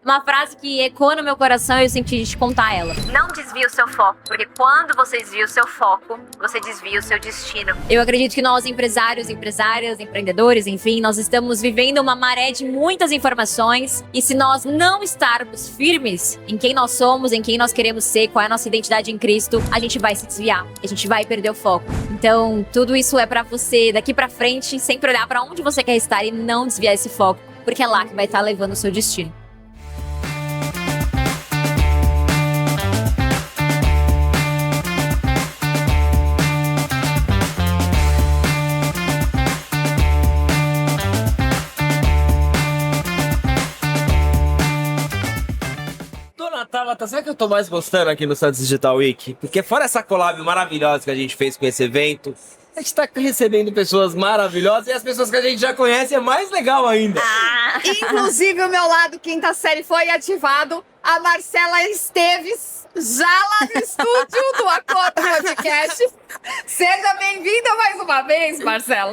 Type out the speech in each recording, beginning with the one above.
uma frase que ecoa no meu coração e eu senti de contar ela. Não desvie o seu foco, porque quando você desvia o seu foco, você desvia o seu destino. Eu acredito que nós, empresários, empresárias, empreendedores, enfim, nós estamos vivendo uma maré de muitas informações e se nós não estarmos firmes em quem nós somos, em quem nós queremos ser, qual é a nossa identidade em Cristo, a gente vai se desviar, a gente vai perder o foco. Então, tudo isso é pra você, daqui pra frente, sempre olhar pra onde você quer estar e não desviar esse foco, porque é lá que vai estar levando o seu destino. Tabata, sabe o que eu tô mais gostando aqui no Santos Digital Week? Porque fora essa collab maravilhosa que a gente fez com esse evento, a gente tá recebendo pessoas maravilhosas e as pessoas que a gente já conhece é mais legal ainda. Inclusive, o meu lado quinta série foi ativado. A Marcela Esteves, já lá no estúdio do Acordo Podcast. Seja bem-vinda mais uma vez, Marcela.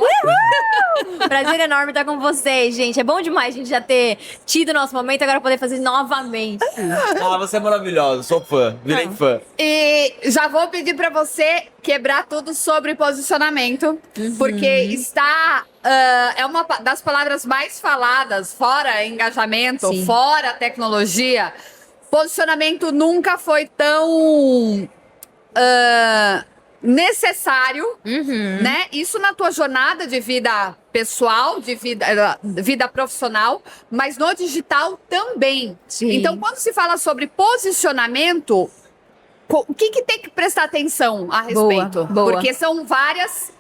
Prazer enorme estar com vocês, gente. É bom demais a gente já ter tido o nosso momento, agora poder fazer novamente. Você é maravilhosa, sou fã, virei fã. E já vou pedir pra você quebrar tudo sobre posicionamento, porque está... é uma das palavras mais faladas, fora engajamento, Sim. fora tecnologia. Posicionamento nunca foi tão necessário, né? Isso na tua jornada de vida pessoal, de vida profissional, mas no digital também. Sim. Então, quando se fala sobre posicionamento, o que tem que prestar atenção a respeito? Boa. Porque são vários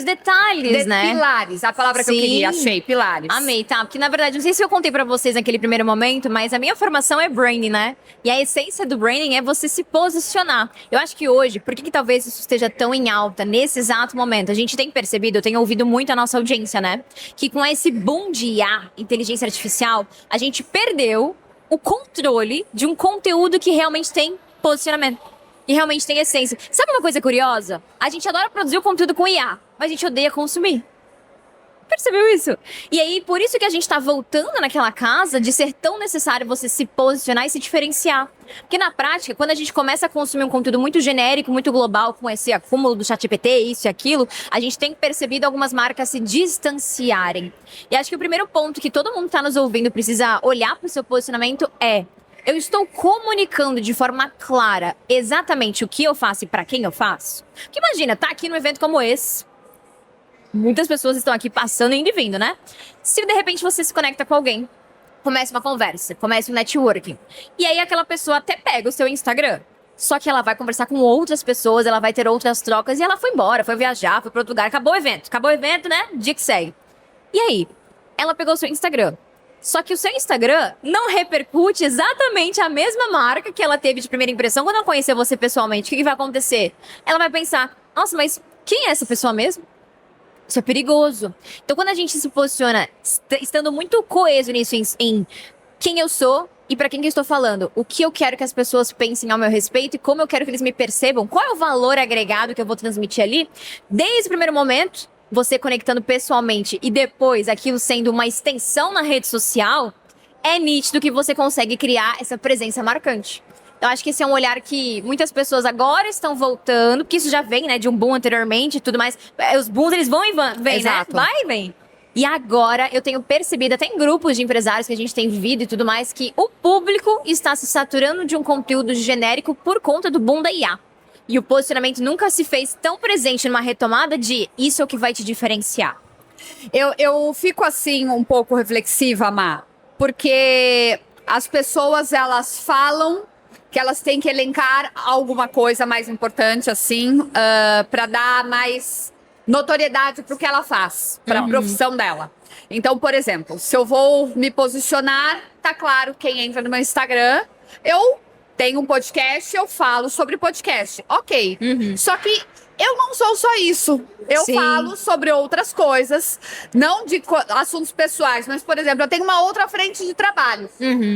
detalhes, né? Pilares, a palavra que eu Sim. queria, achei, pilares. Amei, tá? Porque na verdade, não sei se eu contei pra vocês naquele primeiro momento, mas a minha formação é branding, né? E a essência do branding é você se posicionar. Eu acho que hoje, por que talvez isso esteja tão em alta nesse exato momento? A gente tem percebido, eu tenho ouvido muito a nossa audiência, né? Que com esse boom de IA, inteligência artificial, a gente perdeu o controle de um conteúdo que realmente tem posicionamento. E realmente tem essência. Sabe uma coisa curiosa? A gente adora produzir o conteúdo com IA, mas a gente odeia consumir. Percebeu isso? E aí, por isso que a gente tá voltando naquela casa de ser tão necessário você se posicionar e se diferenciar. Porque na prática, quando a gente começa a consumir um conteúdo muito genérico, muito global, com esse acúmulo do ChatGPT, isso e aquilo, a gente tem percebido algumas marcas se distanciarem. E acho que o primeiro ponto que todo mundo que tá nos ouvindo precisa olhar pro seu posicionamento é: eu estou comunicando de forma clara exatamente o que eu faço e pra quem eu faço? Porque imagina, tá aqui num evento como esse, muitas pessoas estão aqui passando, indo e vindo, né? Se de repente você se conecta com alguém, começa uma conversa, começa um networking, e aí aquela pessoa até pega o seu Instagram, só que ela vai conversar com outras pessoas, ela vai ter outras trocas, e ela foi embora, foi viajar, foi para outro lugar, acabou o evento, né? Dia que segue. E aí? Ela pegou o seu Instagram. Só que o seu Instagram não repercute exatamente a mesma marca que ela teve de primeira impressão quando ela conheceu você pessoalmente. O que vai acontecer? Ela vai pensar: nossa, mas quem é essa pessoa mesmo? Isso é perigoso. Então, quando a gente se posiciona estando muito coeso nisso, em quem eu sou e para quem que eu estou falando, o que eu quero que as pessoas pensem ao meu respeito e como eu quero que eles me percebam, qual é o valor agregado que eu vou transmitir ali, desde o primeiro momento, você conectando pessoalmente e depois aquilo sendo uma extensão na rede social, é nítido que você consegue criar essa presença marcante. Então, acho que esse é um olhar que muitas pessoas agora estão voltando, porque isso já vem, né, de um boom anteriormente e tudo mais. Os booms, eles vão e vêm, né? Vai e vem. E agora, eu tenho percebido, até em grupos de empresários que a gente tem vivido e tudo mais, que o público está se saturando de um conteúdo genérico por conta do boom da IA. E o posicionamento nunca se fez tão presente numa retomada de isso é o que vai te diferenciar. Eu fico assim um pouco reflexiva, Má, porque as pessoas elas falam que elas têm que elencar alguma coisa mais importante assim, para dar mais notoriedade para o que ela faz, para a profissão dela. Então, por exemplo, se eu vou me posicionar, tá claro, quem entra no meu Instagram, eu tenho um podcast, eu falo sobre podcast. Ok. Só que eu não sou só isso. Eu Sim. falo sobre outras coisas, não de assuntos pessoais, mas, por exemplo, eu tenho uma outra frente de trabalho.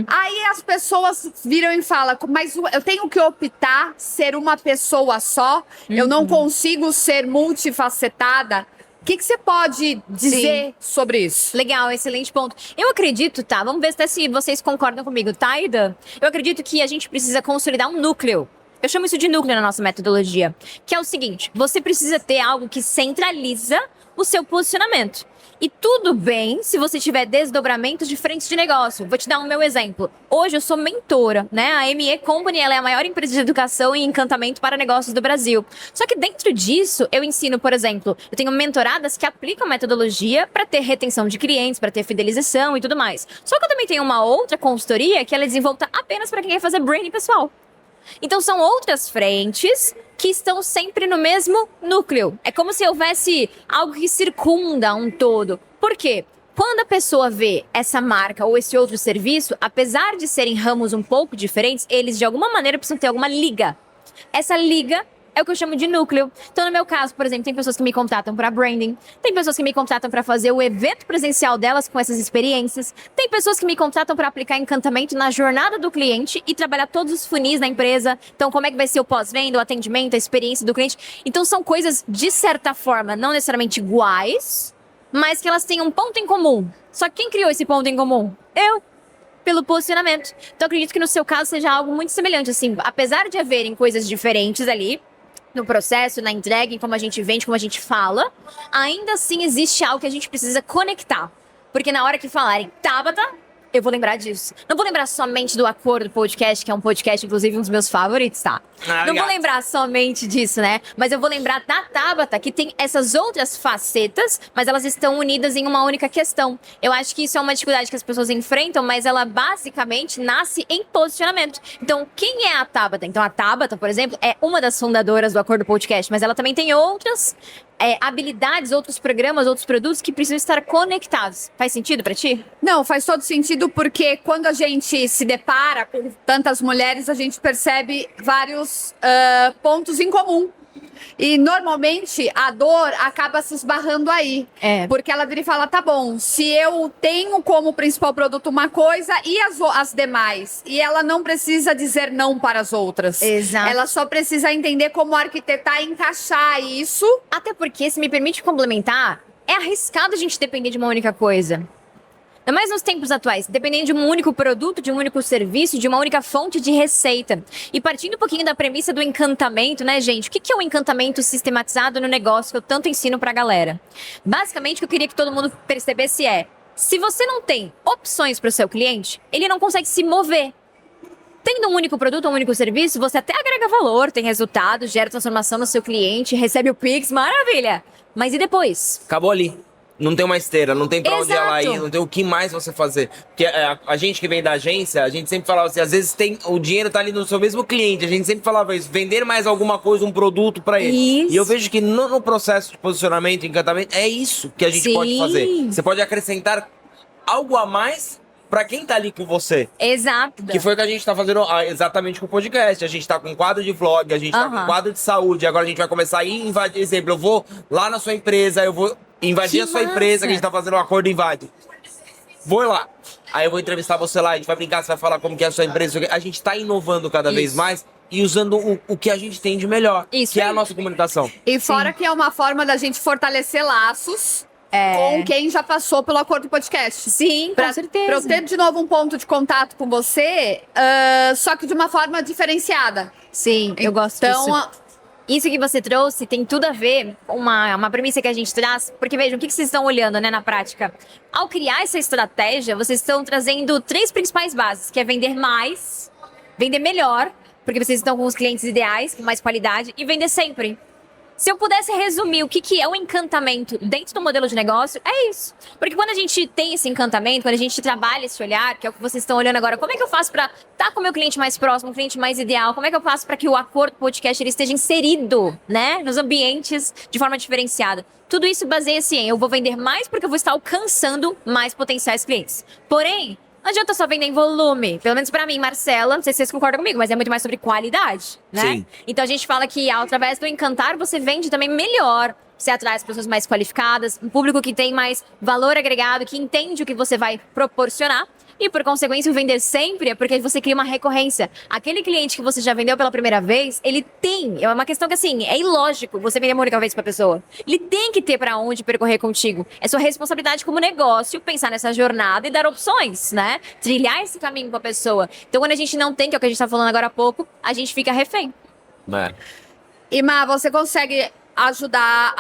Aí as pessoas viram e falam, mas eu tenho que optar ser uma pessoa só? Eu não consigo ser multifacetada? O que você pode dizer sobre isso? Legal, excelente ponto. Eu acredito, tá? Vamos ver até se vocês concordam comigo, tá, Ida? Eu acredito que a gente precisa consolidar um núcleo. Eu chamo isso de núcleo na nossa metodologia. Que é o seguinte, você precisa ter algo que centraliza o seu posicionamento. E tudo bem se você tiver desdobramentos de frentes de negócio. Vou te dar um meu exemplo. Hoje eu sou mentora, né? A ME Company, ela é a maior empresa de educação e encantamento para negócios do Brasil. Só que dentro disso, eu ensino, por exemplo, eu tenho mentoradas que aplicam metodologia para ter retenção de clientes, para ter fidelização e tudo mais. Só que eu também tenho uma outra consultoria que ela é desenvolta apenas para quem quer fazer branding pessoal. Então são outras frentes que estão sempre no mesmo núcleo. É como se houvesse algo que circunda um todo. Por quê? Quando a pessoa vê essa marca ou esse outro serviço, apesar de serem ramos um pouco diferentes, eles de alguma maneira precisam ter alguma liga. Essa liga é o que eu chamo de núcleo. Então, no meu caso, por exemplo, tem pessoas que me contratam para branding, tem pessoas que me contratam para fazer o evento presencial delas com essas experiências, tem pessoas que me contratam para aplicar encantamento na jornada do cliente e trabalhar todos os funis da empresa. Então, como é que vai ser o pós-venda, o atendimento, a experiência do cliente. Então, são coisas, de certa forma, não necessariamente iguais, mas que elas têm um ponto em comum. Só que quem criou esse ponto em comum? Eu. Pelo posicionamento. Então, acredito que no seu caso seja algo muito semelhante, assim. Apesar de haverem coisas diferentes ali, no processo, na entrega, em como a gente vende, como a gente fala, ainda assim existe algo que a gente precisa conectar. Porque na hora que falarem Tabata, eu vou lembrar disso. Não vou lembrar somente do Acordo Podcast, que é um podcast, inclusive, um dos meus favoritos, tá? Não vou lembrar somente disso, né? Mas eu vou lembrar da Tabata, que tem essas outras facetas, mas elas estão unidas em uma única questão. Eu acho que isso é uma dificuldade que as pessoas enfrentam, mas ela basicamente nasce em posicionamento. Então, quem é a Tabata? Então, a Tabata, por exemplo, é uma das fundadoras do Acordo Podcast, mas ela também tem outras habilidades, outros programas, outros produtos que precisam estar conectados. Faz sentido pra ti? Não, faz todo sentido porque quando a gente se depara com tantas mulheres, a gente percebe vários pontos em comum. E normalmente a dor acaba se esbarrando aí. Porque ela vira e fala, tá bom, se eu tenho como principal produto uma coisa e as demais, e ela não precisa dizer não para as outras. Exato. Ela só precisa entender como arquitetar e encaixar isso. Até porque, se me permite complementar, é arriscado a gente depender de uma única coisa. Ainda mais nos tempos atuais, dependendo de um único produto, de um único serviço, de uma única fonte de receita. E partindo um pouquinho da premissa do encantamento, né, gente? O que é o encantamento sistematizado no negócio que eu tanto ensino pra galera? Basicamente, o que eu queria que todo mundo percebesse é, se você não tem opções para o seu cliente, ele não consegue se mover. Tendo um único produto, um único serviço, você até agrega valor, tem resultado, gera transformação no seu cliente, recebe o Pix, maravilha! Mas e depois? Acabou ali. Não tem uma esteira, não tem pra onde Exato. ela ir, não tem o que mais você fazer. Porque a gente que vem da agência, a gente sempre falava assim, às vezes o dinheiro tá ali no seu mesmo cliente, a gente sempre falava isso, vender mais alguma coisa, um produto pra ele. Isso. E eu vejo que no processo de posicionamento, encantamento, é isso que a gente pode fazer. Você pode acrescentar algo a mais pra quem tá ali com você. Exato. Que foi o que a gente tá fazendo exatamente com o podcast. A gente tá com quadro de vlog, a gente tá com quadro de saúde. Agora a gente vai começar a invadir. Exemplo, eu vou lá na sua empresa, eu vou invadir a sua empresa, que a gente tá fazendo um acordo invade. Vou lá. Aí eu vou entrevistar você lá, a gente vai brincar, você vai falar como que é a sua empresa. A gente tá inovando cada vez mais e usando o que a gente tem de melhor, que é a nossa comunicação. E fora que é uma forma da gente fortalecer laços com quem já passou pelo Acordo Podcast. Sim, com certeza. Pra eu ter de novo um ponto de contato com você, só que de uma forma diferenciada. Sim, eu gosto disso. Então, isso que você trouxe tem tudo a ver com uma premissa que a gente traz, porque vejam, o que vocês estão olhando, né, na prática? Ao criar essa estratégia, vocês estão trazendo 3 principais bases, que é vender mais, vender melhor, porque vocês estão com os clientes ideais, com mais qualidade, e vender sempre. Se eu pudesse resumir o que é o encantamento dentro do modelo de negócio, é isso. Porque quando a gente tem esse encantamento, quando a gente trabalha esse olhar, que é o que vocês estão olhando agora, como é que eu faço para estar com o meu cliente mais próximo, um cliente mais ideal? Como é que eu faço para que o Acordo Podcast ele esteja inserido, né, nos ambientes de forma diferenciada? Tudo isso baseia-se em eu vou vender mais porque eu vou estar alcançando mais potenciais clientes. Porém, não adianta só vender em volume. Pelo menos pra mim, Marcela, não sei se vocês concordam comigo, mas é muito mais sobre qualidade, né? Sim. Então a gente fala que através do encantar você vende também melhor. Você atrai as pessoas mais qualificadas, um público que tem mais valor agregado, que entende o que você vai proporcionar. E, por consequência, o vender sempre é porque você cria uma recorrência. Aquele cliente que você já vendeu pela primeira vez, ele tem. É uma questão que, assim, é ilógico você vender uma única vez pra pessoa. Ele tem que ter pra onde percorrer contigo. É sua responsabilidade como negócio pensar nessa jornada e dar opções, né? Trilhar esse caminho com a pessoa. Então, quando a gente não tem, que é o que a gente tá falando agora há pouco, a gente fica refém. E, Má, você consegue ajudar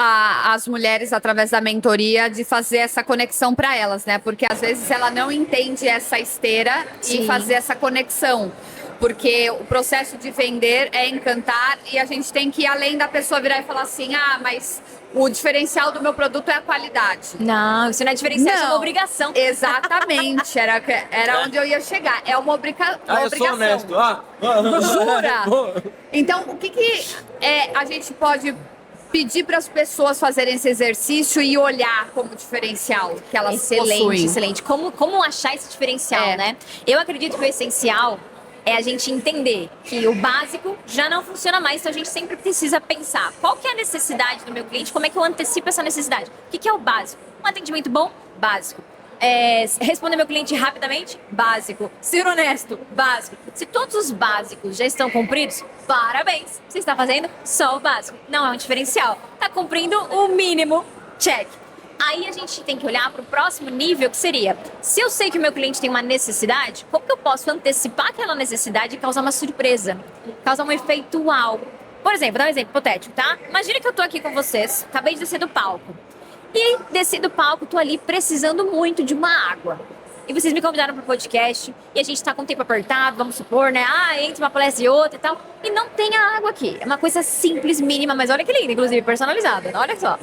as mulheres através da mentoria de fazer essa conexão para elas, né? Porque às vezes ela não entende essa esteira Sim. e fazer essa conexão. Porque o processo de vender é encantar e a gente tem que ir além da pessoa virar e falar assim: ah, mas o diferencial do meu produto é a qualidade. Não, isso não é diferencial, isso é uma obrigação. Exatamente, era onde eu ia chegar. É uma obrigação. Eu sou honesto. Jura? Então, o que a gente pode pedir para as pessoas fazerem esse exercício e olhar como diferencial que elas possuem? Excelente. Como achar esse diferencial, né? Eu acredito que o essencial é a gente entender que o básico já não funciona mais, então a gente sempre precisa pensar qual que é a necessidade do meu cliente, como é que eu antecipo essa necessidade. O que é o básico? Um atendimento bom? Básico. Responder meu cliente rapidamente? Básico. Ser honesto? Básico. Se todos os básicos já estão cumpridos, parabéns. Você está fazendo só o básico. Não é um diferencial. Está cumprindo o mínimo. Check. Aí a gente tem que olhar para o próximo nível, que seria: se eu sei que o meu cliente tem uma necessidade, como que eu posso antecipar aquela necessidade e causar uma surpresa? Causar um efeito uau. Por exemplo, vou dar um exemplo hipotético, tá? Imagina que eu tô aqui com vocês, acabei de descer do palco. E desci do palco, tô ali precisando muito de uma água. E vocês me convidaram pro podcast, e a gente tá com o tempo apertado, vamos supor, né? Entre uma palestra e outra e tal. E não tem a água aqui. É uma coisa simples, mínima, mas olha que linda, inclusive personalizada. Olha só.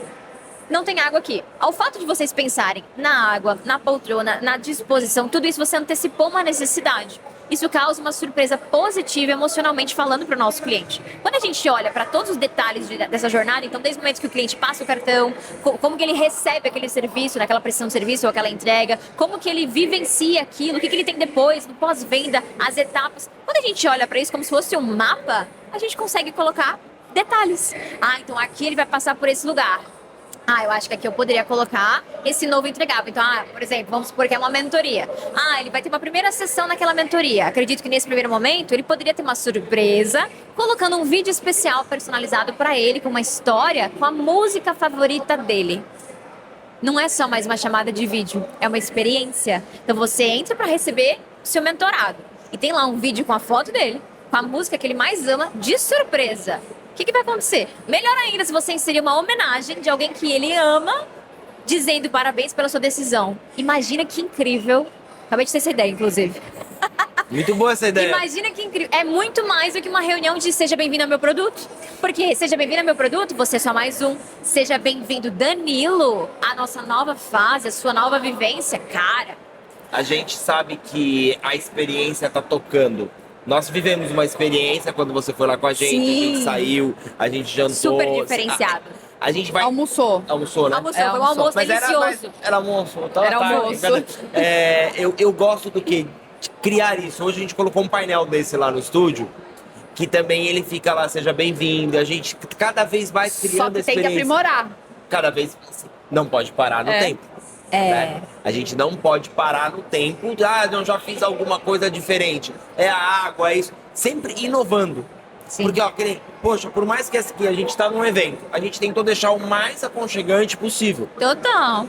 Não tem água aqui. Ao fato de vocês pensarem na água, na poltrona, na disposição, tudo isso você antecipou uma necessidade. Isso causa uma surpresa positiva emocionalmente falando para o nosso cliente. Quando a gente olha para todos os detalhes dessa jornada, então desde o momento que o cliente passa o cartão, como que ele recebe aquele serviço, naquela prestação de serviço ou aquela entrega, como que ele vivencia aquilo, o que ele tem depois, no pós-venda, as etapas. Quando a gente olha para isso como se fosse um mapa, a gente consegue colocar detalhes. Então aqui ele vai passar por esse lugar. Eu acho que aqui eu poderia colocar esse novo entregável. Então, por exemplo, vamos supor que é uma mentoria. Ele vai ter uma primeira sessão naquela mentoria. Acredito que nesse primeiro momento ele poderia ter uma surpresa, colocando um vídeo especial personalizado para ele, com uma história, com a música favorita dele. Não é só mais uma chamada de vídeo, é uma experiência. Então você entra para receber o seu mentorado. E tem lá um vídeo com a foto dele, com a música que ele mais ama, de surpresa. O que vai acontecer? Melhor ainda se você inserir uma homenagem de alguém que ele ama, dizendo parabéns pela sua decisão. Imagina que incrível. Acabei de ter essa ideia, inclusive. Muito boa essa ideia. Imagina que incrível. É muito mais do que uma reunião de seja bem-vindo ao meu produto. Porque seja bem-vindo ao meu produto, você é só mais um. Seja bem-vindo, Danilo, a nossa nova fase, a sua nova vivência. Cara. A gente sabe que a experiência tá tocando. Nós vivemos uma experiência quando você foi lá com a gente, Sim. a gente saiu, a gente jantou. Super diferenciado. A gente vai... Almoçou, né? Foi um almoço Mas delicioso. Era almoço. Era almoço. Eu gosto do quê? De criar isso. Hoje a gente colocou um painel desse lá no estúdio, que também ele fica lá, seja bem-vindo. A gente cada vez mais criando só que tem que aprimorar. Cada vez não pode parar no tempo. Né? A gente não pode parar no tempo. Eu já fiz alguma coisa diferente. É a água, é isso. Sempre inovando. Sim. Porque, poxa, por mais que a gente tá num evento, a gente tentou deixar o mais aconchegante possível. Total.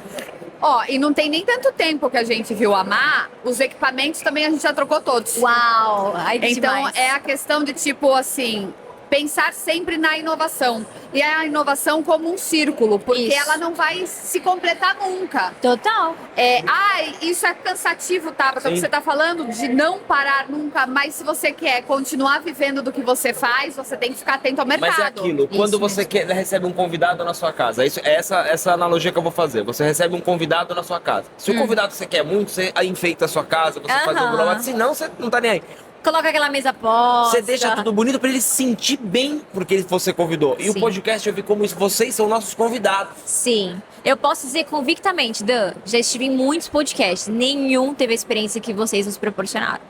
E não tem nem tanto tempo que a gente viu a Má, os equipamentos também a gente já trocou todos. Uau! Então demais. é a questão de tipo assim, pensar sempre na inovação. E a inovação como um círculo, porque Isso. ela não vai se completar nunca. Total. Isso é cansativo, tá? Porque Sim. você tá falando de não parar nunca, mas se você quer continuar vivendo do que você faz, você tem que ficar atento ao mercado. Mas é aquilo, quando você recebe um convidado na sua casa, essa analogia que eu vou fazer. Você recebe um convidado na sua casa. Se o convidado você quer muito, você enfeita a sua casa, você faz um blog, senão você não tá nem aí. Coloca aquela mesa posta. Você deixa tudo bonito pra ele se sentir bem porque você convidou. E Sim. o podcast eu vi como isso, vocês são nossos convidados. Sim. Eu posso dizer convictamente, Dan, já estive em muitos podcasts, nenhum teve a experiência que vocês nos proporcionaram.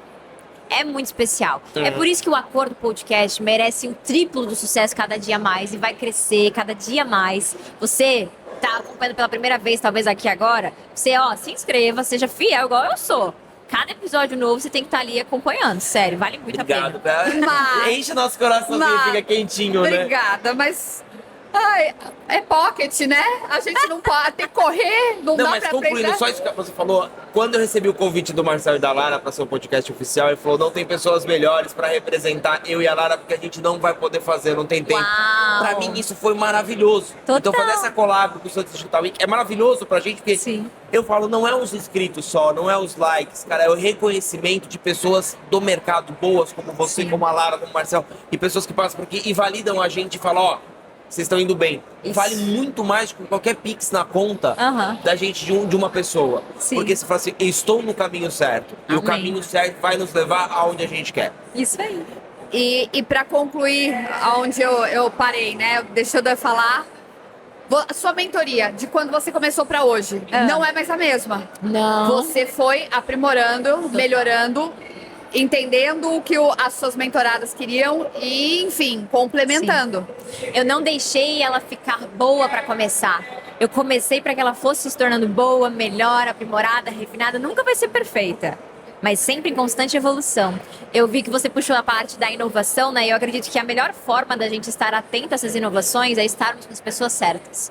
É muito especial. É por isso que o Acordo Podcast merece o triplo do sucesso cada dia mais e vai crescer cada dia mais. Você tá acompanhando pela primeira vez, talvez aqui agora, você, se inscreva, seja fiel igual eu sou. cada episódio novo você tem que estar ali acompanhando. Sério, vale muito Obrigado, a pena. Mas- Enche nosso coraçãozinho, Mas- fica quentinho, né? Obrigada, mas... Ai, é pocket, né? A gente não pode ter que correr, não Não, dá mas pra concluindo, aprender. só isso que você falou, quando eu recebi o convite do Marcelo e da Lara para ser um podcast oficial, ele falou, não tem pessoas melhores para representar eu e a Lara, porque a gente não vai poder fazer, não tem tempo. Uau. Pra mim isso foi maravilhoso. Total. Então fazer essa collab com o Santos Digital Week é maravilhoso pra gente, porque Sim. eu falo, não é os inscritos só, não é os likes, cara, é o reconhecimento de pessoas do mercado boas, como você, Sim. como a Lara, como o Marcelo, e pessoas que passam por aqui e validam a gente e falam, ó, vocês estão indo bem. Isso. Vale muito mais que qualquer pix na conta Aham. da gente, de uma pessoa. Sim. Porque você fala assim, eu estou no caminho certo. E o Amém. caminho certo vai nos levar aonde a gente quer. Isso aí. E para concluir onde eu parei, né? Deixa eu falar. A sua mentoria, de quando você começou para hoje, não é mais a mesma. Não. Você foi aprimorando, melhorando, entendendo o que as suas mentoradas queriam e, enfim, complementando. Eu não deixei ela ficar boa pra começar. Eu comecei pra que ela fosse se tornando boa, melhor, aprimorada, refinada. Nunca vai ser perfeita, mas sempre em constante evolução. Eu vi que você puxou a parte da inovação, né? E eu acredito que a melhor forma da gente estar atento a essas inovações é estarmos com as pessoas certas.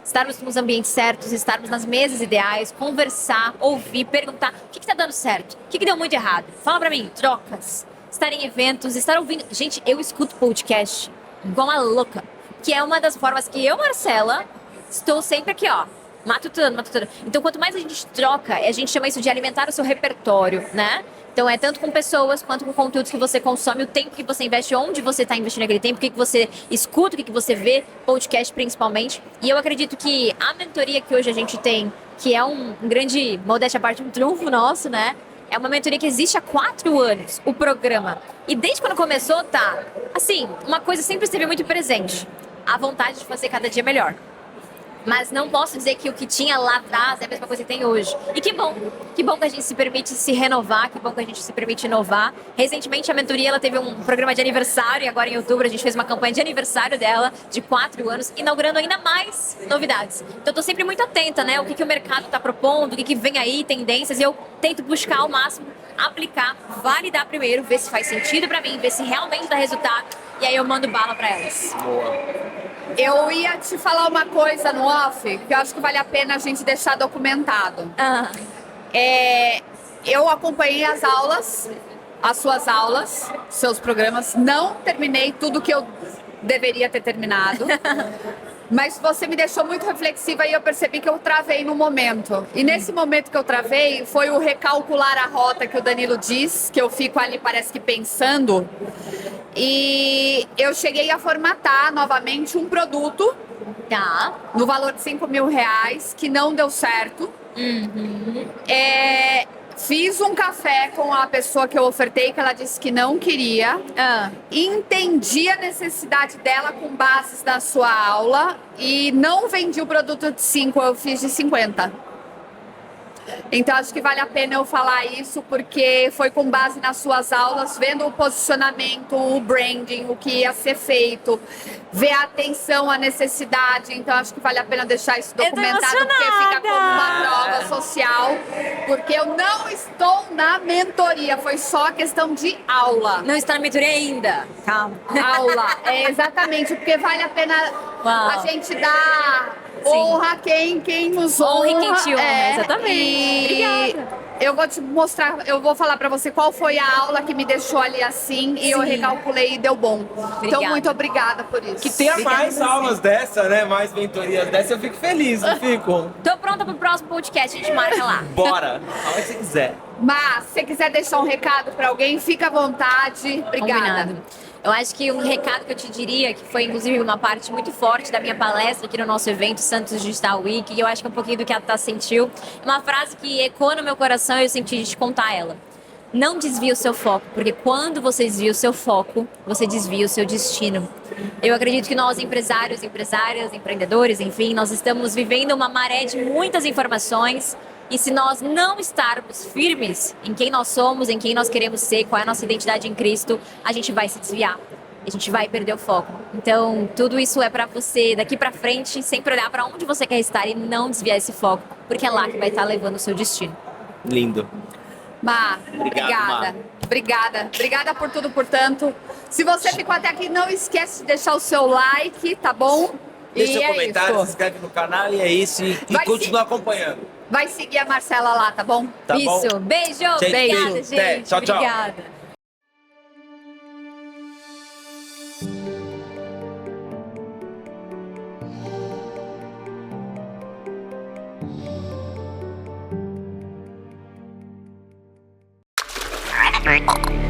Estarmos nos ambientes certos, estarmos nas mesas ideais, conversar, ouvir, perguntar o que tá dando certo, o que deu muito errado. Fala pra mim, trocas, estar em eventos, estar ouvindo. Gente, eu escuto podcast igual uma louca, que é uma das formas que eu, Marcela, estou sempre aqui, ó, matutando. Então, quanto mais a gente troca, a gente chama isso de alimentar o seu repertório, né? Então, é tanto com pessoas quanto com conteúdos que você consome, o tempo que você investe, onde você está investindo aquele tempo, o que você escuta, o que você vê, podcast principalmente. E eu acredito que a mentoria que hoje a gente tem, que é um grande, modéstia à parte, um triunfo nosso, né? É uma mentoria que existe há 4 anos, o programa. E desde quando começou, tá, assim, uma coisa sempre esteve muito presente. A vontade de fazer cada dia melhor. Mas não posso dizer que o que tinha lá atrás é a mesma coisa que tem hoje. E que bom que a gente se permite se renovar, que bom que a gente se permite inovar. Recentemente a mentoria ela teve um programa de aniversário e agora em outubro a gente fez uma campanha de aniversário dela de 4 anos, inaugurando ainda mais novidades. Então eu tô sempre muito atenta, né? O que o mercado tá propondo, o que vem aí, tendências, e eu tento buscar ao máximo, aplicar, validar primeiro, ver se faz sentido pra mim, ver se realmente dá resultado, e aí eu mando bala pra elas. Boa. Eu ia te falar uma coisa no off, que eu acho que vale a pena a gente deixar documentado. Ah, Eu acompanhei as aulas, as suas aulas, seus programas. Não terminei tudo que eu deveria ter terminado. Mas você me deixou muito reflexiva e eu percebi que eu travei no momento. E nesse momento que eu travei, foi o recalcular a rota que o Danilo diz, que eu fico ali, parece que pensando. E eu cheguei a formatar novamente um produto tá. no valor de R$5.000, que não deu certo. Fiz um café com a pessoa que eu ofertei, que ela disse que não queria. Entendi a necessidade dela com bases na sua aula e não vendi o produto de 5, eu fiz de 50. Então acho que vale a pena eu falar isso, porque foi com base nas suas aulas, vendo o posicionamento, o branding, o que ia ser feito, ver a atenção, a necessidade. Então acho que vale a pena deixar isso documentado, porque fica como uma prova social, porque eu não estou na mentoria, foi só questão de aula. Não está na mentoria ainda. Calma. Aula, exatamente, porque vale a pena Uau. a gente dar honra quem nos honra. Honra quem te honra, exatamente. Obrigada. Eu vou te mostrar, eu vou falar pra você qual foi a aula que me deixou ali assim e eu recalculei e deu bom. Então, muito obrigada por isso. Que tenha Obrigada mais a você. aulas dessa, né? Mais mentorias dessa, eu fico feliz, não fico? Tô pronta pro próximo podcast, a gente marca lá. Bora! Aonde você quiser. Mas, se você quiser deixar um recado pra alguém, fica à vontade. Obrigada. Combinado. Eu acho que um recado que eu te diria, que foi inclusive uma parte muito forte da minha palestra aqui no nosso evento Santos Digital Week, e eu acho que é um pouquinho do que a Tá sentiu, é uma frase que ecoa no meu coração e eu senti de te contar ela. Não desvie o seu foco, porque quando você desvia o seu foco, você desvia o seu destino. Eu acredito que nós, empresários, empresárias, empreendedores, enfim, nós estamos vivendo uma maré de muitas informações. E se nós não estarmos firmes em quem nós somos, em quem nós queremos ser, qual é a nossa identidade em Cristo, a gente vai se desviar. A gente vai perder o foco. Então, tudo isso é pra você, daqui pra frente, sempre olhar pra onde você quer estar e não desviar esse foco, porque é lá que vai estar levando o seu destino. Lindo. Má, Obrigado, obrigada por tudo, portanto. Se você ficou até aqui, não esquece de deixar o seu like, tá bom? Deixa E seu é comentário, se isso. inscreve no canal e é isso. E Vai continua acompanhando. Vai seguir a Marcela lá, tá bom? Tá bom? Isso. Beijo. Gente, Obrigada, beijo. Até. gente. Tchau, tchau. Obrigada. Right.